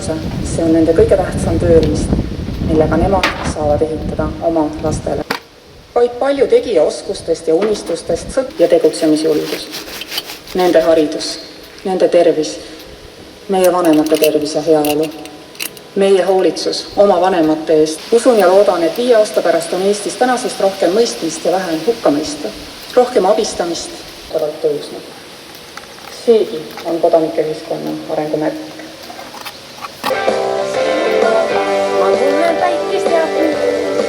hariduse, see on nende kõige tähtsam tööriist, millega nemad saavad ehitada oma lastele. Vaid palju tegija oskustest ja unistustest ja tegutsemisjulgus. Nende haridus, nende tervis, meie vanemate tervis ja heaolu, meie hoolitsus oma vanemate eest. Usun ja loodan, et 5 aasta pärast on Eestis tänasest rohkem mõistmist ja vähem hukkamõistu, rohkem abistamist tõusnud. Seegi on kodanike ühiskonna arengumärk. Ma tunnen päikest ja kuud,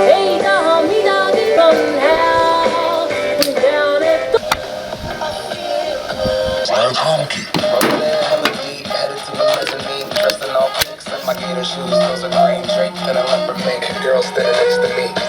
ei taha midagi, on hea, kui tean, et my gator shoes, those are green drapes that I left for me. Girl standing next to me.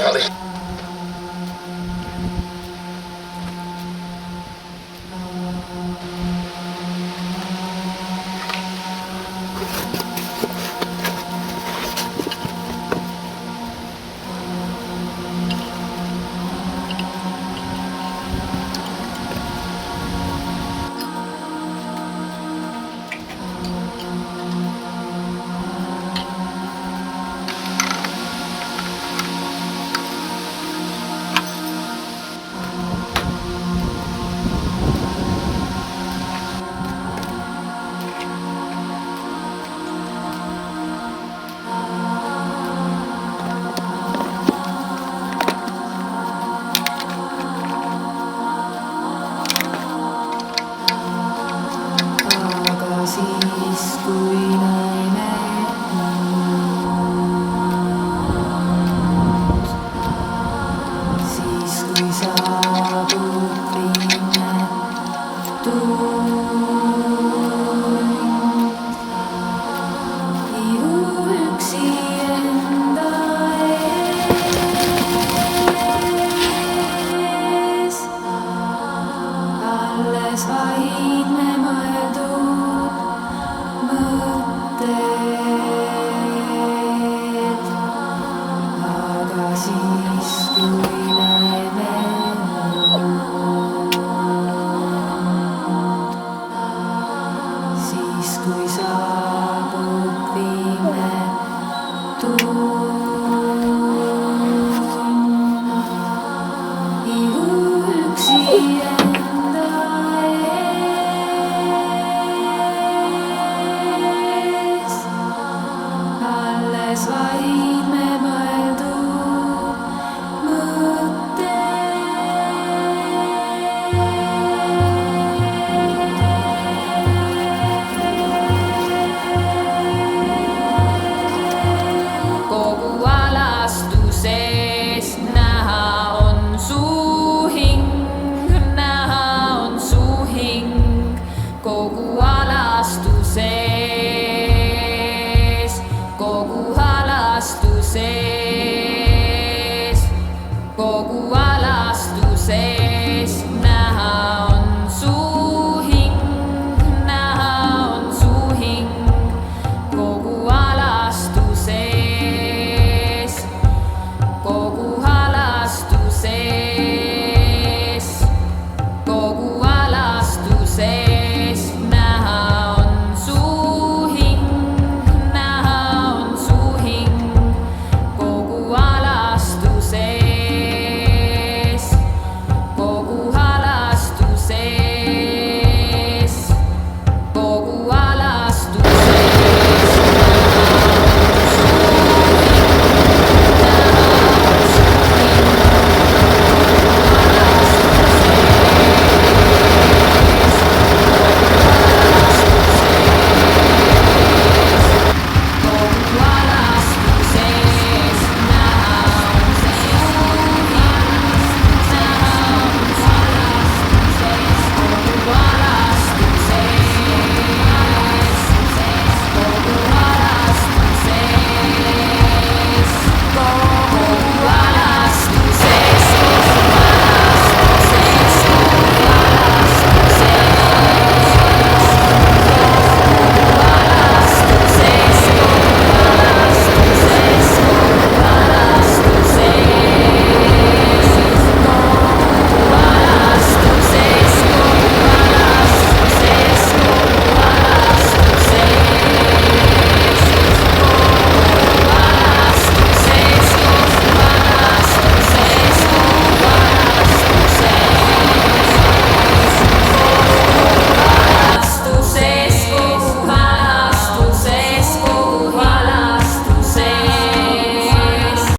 Kogu